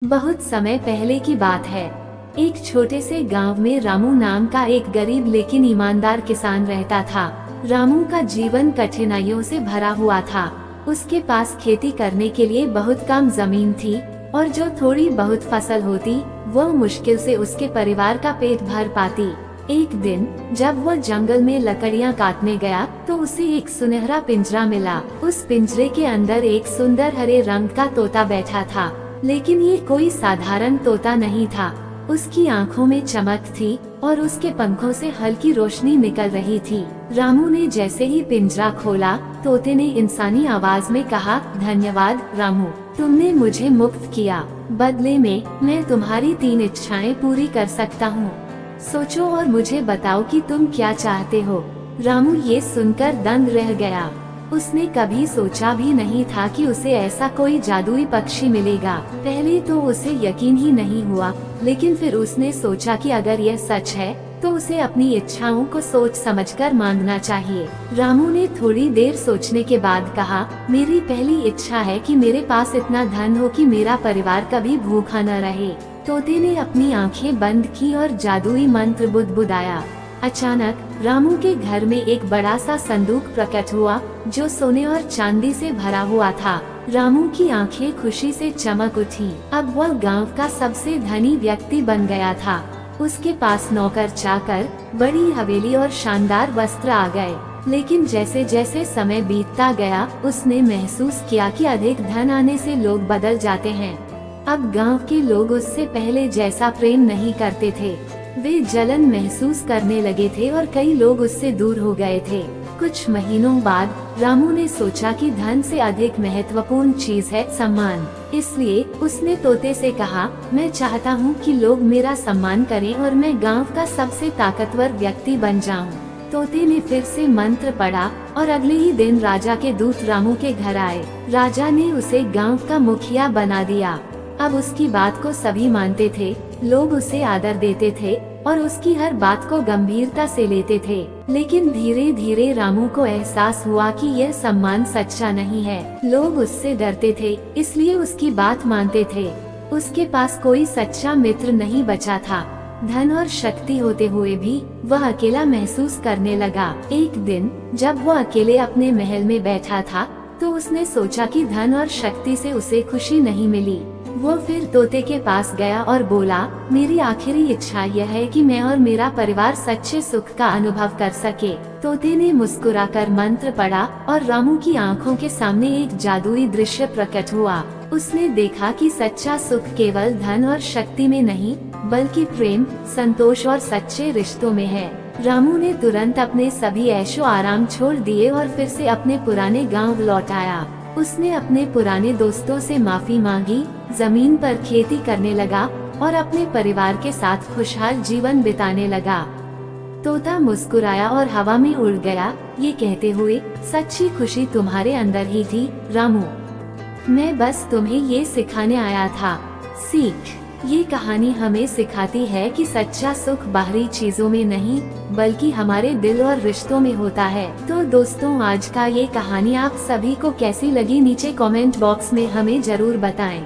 बहुत समय पहले की बात है। एक छोटे से गांव में रामू नाम का एक गरीब लेकिन ईमानदार किसान रहता था। रामू का जीवन कठिनाइयों से भरा हुआ था। उसके पास खेती करने के लिए बहुत कम जमीन थी और जो थोड़ी बहुत फसल होती वो मुश्किल से उसके परिवार का पेट भर पाती। एक दिन जब वो जंगल में लकड़ियां काटने गया तो उसे एक सुनहरा पिंजरा मिला। उस पिंजरे के अंदर एक सुंदर हरे रंग का तोता बैठा था, लेकिन ये कोई साधारण तोता नहीं था। उसकी आंखों में चमक थी और उसके पंखों से हल्की रोशनी निकल रही थी। रामू ने जैसे ही पिंजरा खोला, तोते ने इंसानी आवाज में कहा, धन्यवाद रामू, तुमने मुझे मुक्त किया। बदले में मैं तुम्हारी 3 इच्छाएं पूरी कर सकता हूँ। सोचो और मुझे बताओ कि तुम क्या चाहते हो। रामू ये सुनकर दंग रह गया। उसने कभी सोचा भी नहीं था कि उसे ऐसा कोई जादुई पक्षी मिलेगा। पहले तो उसे यकीन ही नहीं हुआ, लेकिन फिर उसने सोचा कि अगर यह सच है तो उसे अपनी इच्छाओं को सोच समझकर मांगना चाहिए। रामू ने थोड़ी देर सोचने के बाद कहा, मेरी पहली इच्छा है कि मेरे पास इतना धन हो कि मेरा परिवार कभी भूखा न रहे। तोते ने अपनी आंखें बंद की और जादुई मंत्र बुदबुदाया। अचानक रामू के घर में एक बड़ा सा संदूक प्रकट हुआ जो सोने और चांदी से भरा हुआ था। रामू की आंखें खुशी से चमक उठी। अब वह गांव का सबसे धनी व्यक्ति बन गया था। उसके पास नौकर चाकर, बड़ी हवेली और शानदार वस्त्र आ गए। लेकिन जैसे जैसे समय बीतता गया, उसने महसूस किया कि अधिक धन आने से लोग बदल जाते हैं। अब गांव के लोग उससे पहले जैसा प्रेम नहीं करते थे। वे जलन महसूस करने लगे थे और कई लोग उससे दूर हो गए थे। कुछ महीनों बाद रामू ने सोचा कि धन से अधिक महत्वपूर्ण चीज है सम्मान। इसलिए उसने तोते से कहा, मैं चाहता हूँ कि लोग मेरा सम्मान करें और मैं गांव का सबसे ताकतवर व्यक्ति बन जाऊँ। तोते ने फिर से मंत्र पढ़ा और अगले ही दिन राजा के दूत रामू के घर आए। राजा ने उसे गांव का मुखिया बना दिया। अब उसकी बात को सभी मानते थे, लोग उसे आदर देते थे और उसकी हर बात को गंभीरता से लेते थे। लेकिन धीरे धीरे रामू को एहसास हुआ कि यह सम्मान सच्चा नहीं है। लोग उससे डरते थे, इसलिए उसकी बात मानते थे। उसके पास कोई सच्चा मित्र नहीं बचा था। धन और शक्ति होते हुए भी वह अकेला महसूस करने लगा। एक दिन जब वह अकेले अपने महल में बैठा था तो उसने सोचा कि धन और शक्ति से उसे खुशी नहीं मिली। वो फिर तोते के पास गया और बोला, मेरी आखिरी इच्छा यह है कि मैं और मेरा परिवार सच्चे सुख का अनुभव कर सके। तोते ने मुस्कुराकर मंत्र पढ़ा और रामू की आंखों के सामने एक जादुई दृश्य प्रकट हुआ। उसने देखा कि सच्चा सुख केवल धन और शक्ति में नहीं, बल्कि प्रेम, संतोष और सच्चे रिश्तों में है। रामू ने तुरंत अपने सभी ऐशो आराम छोड़ दिए और फिर से अपने पुराने गांव लौट आया। उसने अपने पुराने दोस्तों से माफी मांगी, जमीन पर खेती करने लगा और अपने परिवार के साथ खुशहाल जीवन बिताने लगा। तोता मुस्कुराया और हवा में उड़ गया, ये कहते हुए, सच्ची खुशी तुम्हारे अंदर ही थी रामू। मैं बस तुम्हें ये सिखाने आया था। सीख। ये कहानी हमें सिखाती है कि सच्चा सुख बाहरी चीजों में नहीं, बल्कि हमारे दिल और रिश्तों में होता है। तो दोस्तों, आज का ये कहानी आप सभी को कैसी लगी नीचे कमेंट बॉक्स में हमें जरूर बताएं।